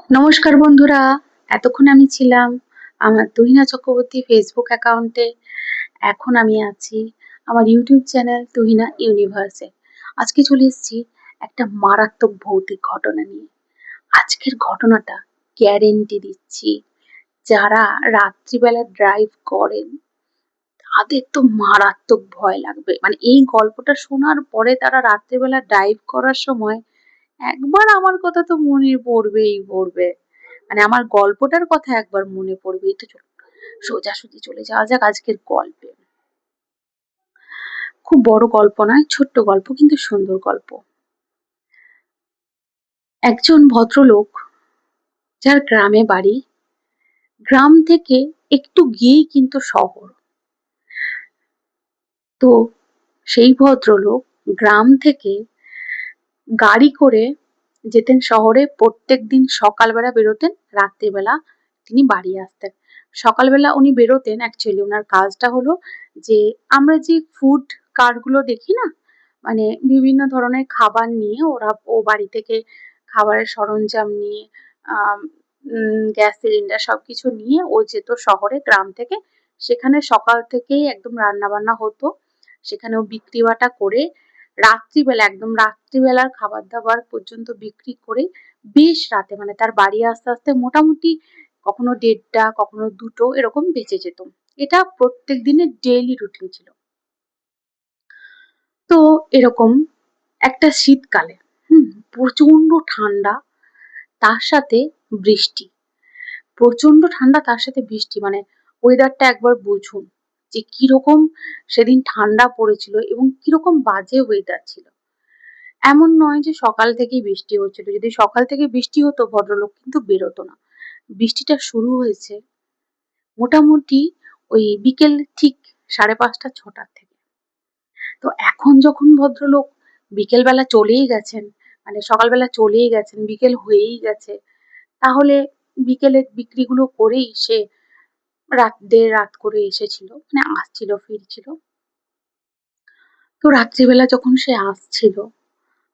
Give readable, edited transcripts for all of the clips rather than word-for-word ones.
নমস্কার বন্ধুরা, এতক্ষণ আমি ছিলাম আমার তুহিনা চক্রবর্তী ফেসবুক অ্যাকাউন্টে। এখন আমি আছি আমার ইউটিউব চ্যানেল তুহিনা ইউনিভার্সে। আজকে চলে এসেছি একটা মারাত্মক ভৌতিক ঘটনা নিয়ে। আজকের ঘটনাটা গ্যারেন্টি দিচ্ছি, যারা রাত্রিবেলা ড্রাইভ করেন তাদের তো মারাত্মক ভয় লাগবে। মানে এই গল্পটা শোনার পরে তারা রাত্রিবেলা ড্রাইভ করার সময় একবার আমার কথা তো মনে পড়বেই পড়বে। মানে আমার গল্পটার কথা একবার মনে পড়বেই। তো চলো সোজাসুজি চলে যাওয়া যাক আজকের গল্পে। খুব বড় গল্প নয়, ছোট্ট গল্প, কিন্তু সুন্দর গল্প। একজন ভদ্রলোক, যার গ্রামে বাড়ি, গ্রাম থেকে একটু গিয়েই কিন্তু শহর। তো সেই ভদ্রলোক গ্রাম থেকে গাড়ি করে যেতেন শহরে। প্রত্যেকদিন সকালবেলা বেরোতেন, রাত্রিবেলা তিনি বাড়ি আসতেন। সকালবেলা উনি বেরোতেন, অ্যাকচুয়ালি ওনার কাজটা হলো যে আমরা যে ফুড কার্টগুলো দেখি না, মানে বিভিন্ন ধরনের খাবার নিয়ে ও বাড়ি থেকে খাবারের সরঞ্জাম নিয়ে, গ্যাস সিলিন্ডার সবকিছু নিয়ে ও যেত শহরে গ্রাম থেকে। সেখানে সকাল থেকেই একদম রান্না বান্না হতো, সেখানে ও বিক্রি বাটা করে রাত্রিবেলা, একদম রাত্রিবেলার খাবার দাবার পর্যন্ত বিক্রি করে বেশ রাতে, মানে তার বাড়ি আসতে আসতে মোটামুটি কখনো 1:30 কখনো 2টো এরকম বেঁচে যেত। এটা প্রত্যেক দিনের ডেইলি রুটিন ছিল। তো এরকম একটা শীতকালে, প্রচন্ড ঠান্ডা, তার সাথে বৃষ্টি। প্রচন্ড ঠান্ডা তার সাথে বৃষ্টি, মানে ওয়েদারটা একবার বুঝুন যে কিরকম সেদিন ঠান্ডা পড়েছিল এবং কিরকম বাজে ওয়েদার ছিল। এমন নয় যে সকাল থেকেই বৃষ্টি হচ্ছিল। যদি সকাল থেকে বৃষ্টি হতো ভদ্রলোক কিন্তু বেরোতো না। বৃষ্টিটা শুরু হয়েছে মোটামুটি ওই বিকেল ঠিক 5:30-6টার থেকে। তো এখন যখন ভদ্রলোক বিকেলবেলা চলেই গেছেন, মানে সকালবেলা চলেই গেছেন, বিকেল হয়েই গেছে, তাহলে বিকেলের বিক্রিগুলো করেই সে রাত করে এসেছিল, মানে আসছিল, ফিরছিল। তো রাত্রিবেলা যখন সে আসছিল,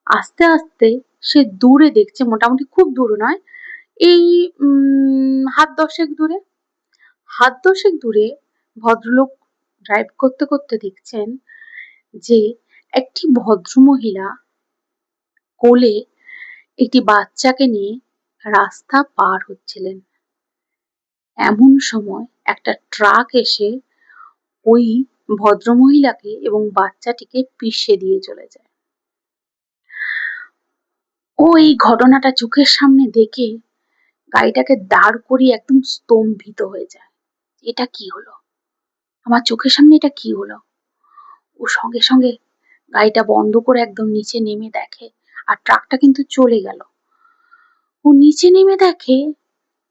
আস্তে আস্তে সে দূরে দেখছে, মোটামুটি খুব দূর নয়, এই হাত দশেক দূরে, ভদ্রলোক ড্রাইভ করতে করতে দেখছেন যে একটি ভদ্রমহিলা কোলে একটি বাচ্চাকে নিয়ে রাস্তা পার হচ্ছিলেন। এমন সময় একটা ট্রাক এসে ওই ভদ্রমহিলাকে এবং বাচ্চাটিকে পিষে দিয়ে চলে যায়। ও এই ঘটনাটা চোখের সামনে দেখে গাড়িটাকে দাঁড় করিয়ে একদম স্তম্ভিত হয়ে যায়। এটা কি হলো? আমার চোখের সামনে এটা কি হলো? ও সঙ্গে সঙ্গে গাড়িটা বন্ধ করে একদম নিচে নেমে দেখে, আর ট্রাকটা কিন্তু চলে গেল। ও নিচে নেমে দেখে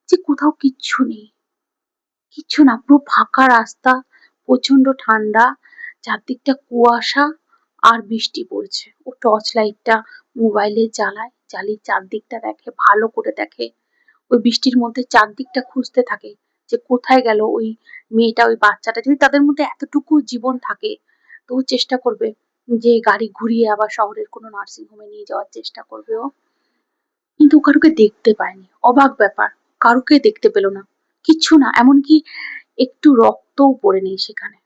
যে কোথাও কিচ্ছু নেই, কিচ্ছু না, পুরো ফাঁকা রাস্তা, প্রচন্ড ঠান্ডা, চারদিকটা কুয়াশা আর বৃষ্টি পড়ছে। ও টর্চ লাইটটা মোবাইলে জ্বালিয়ে চারদিকটা দেখে, ভালো করে দেখে। ওই বৃষ্টির মধ্যে চারদিকটা খুঁজতে থাকে যে কোথায় গেল ওই মেয়েটা, ওই বাচ্চাটা। যদি তাদের মধ্যে এতটুকু জীবন থাকে তো ও চেষ্টা করবে যে গাড়ি ঘুরিয়ে আবার শহরের কোনো নার্সিং হোমে নিয়ে যাওয়ার চেষ্টা করবে ও। কিন্তু কারুকে দেখতে পায়নি। অবাক ব্যাপার, কারুকে দেখতে পেল না, কিচ্ছু না, এমনকি একটু রক্তও পড়ে নেই সেখানে।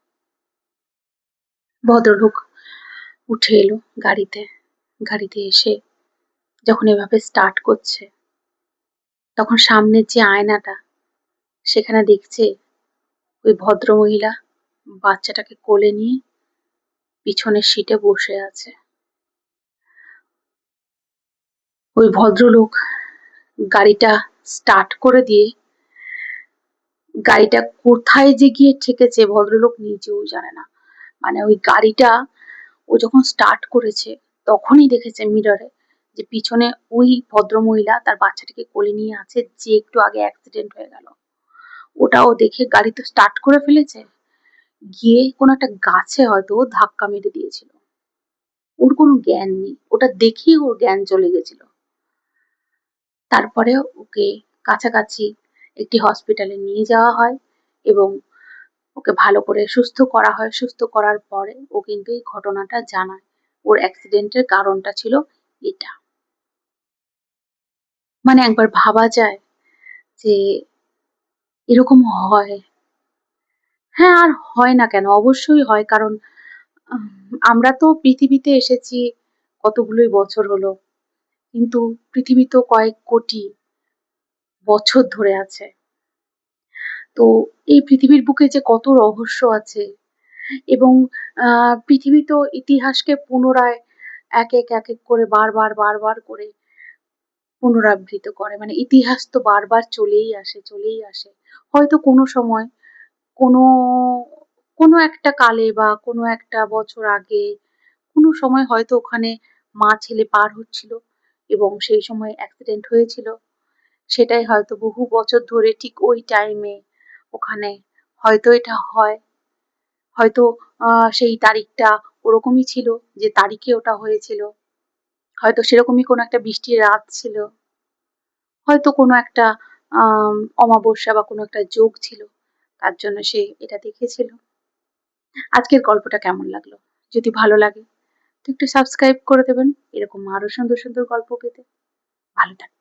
ভদ্রলোক উঠে এলো গাড়িতে। গাড়িতে এসে যখন এভাবে স্টার্ট করছে, তখন সামনের যে আয়নাটা, সেখানে দেখছে ওই ভদ্রমহিলা বাচ্চাটাকে কোলে নিয়ে পিছনের সিটে বসে আছে। ওই ভদ্রলোক গাড়িটা স্টার্ট করে দিয়ে গাড়িটা কোথায় যে গিয়ে ঠেকেছে ভদ্রলোক নিজেও জানে না। মানে ওই গাড়িটা ও যখন স্টার্ট করেছে তখনই দেখেছে মিররে যে পিছনে ওই ভদ্রমহিলা তার বাচ্চাটাকে কোলে নিয়ে আছে, যে একটু আগে অ্যাক্সিডেন্ট হয়ে গেল। ওটাও দেখে গাড়ি তো স্টার্ট করে ফেলেছে, গিয়ে কোনো একটা গাছে হয়তো ধাক্কা মেরে দিয়েছিল। ওর কোনো জ্ঞান নেই, ওটা দেখেই ওর জ্ঞান চলে গেছিল। তারপরে ওকে কাছাকাছি একটি হসপিটালে নিয়ে যাওয়া হয় এবং ওকে ভালো করে সুস্থ করা হয়। সুস্থ করার পরে ও কিন্তু এই ঘটনাটা জানায়, ওর অ্যাক্সিডেন্টের কারণটা ছিল এটা। মানে একবার ভাবা যায় যে এরকম হয়। হ্যাঁ, আর হয় না কেন? অবশ্যই হয়। কারণ আম আমরা তো পৃথিবীতে এসেছি কতগুলোই বছর হলো। কিন্তু পৃথিবী তো কয়েক কোটি বছর ধরে আছে। তো এই পৃথিবীর বুকে যে কত রহস্য আছে এবং আ পৃথিবী তো ইতিহাসকে পুনরায় এক এক করে বারবার করে পুনরাবৃত্ত করে। মানে ইতিহাস তো বারবার চলেই আসে। হয়তো কোনো সময় কোনো, কোনো একটা কালে বা কোনো একটা বছর আগে কোনো সময় হয়তো ওখানে মা-ছেলে পার হচ্ছিল এবং সেই সময় অ্যাক্সিডেন্ট হয়েছিল। সেটাই হয়তো বহু বছর ধরে ঠিক ওই টাইমে ওখানে হয়তো এটা হয়। হয়তো সেই তারিখটা ওরকমই ছিল যে তারিখে ওটা হয়েছিল। হয়তো সেরকমই কোনো একটা বৃষ্টির রাত ছিল। হয়তো কোনো একটা অমাবস্যা বা কোনো একটা যোগ ছিল। তার জন্য সে এটা দেখেছিল। আজকের গল্পটা কেমন লাগলো? যদি ভালো লাগে তো একটু সাবস্ক্রাইব করে দেবেন। এরকম আরো সুন্দর গল্প পেতে। ভালো থাকবেন।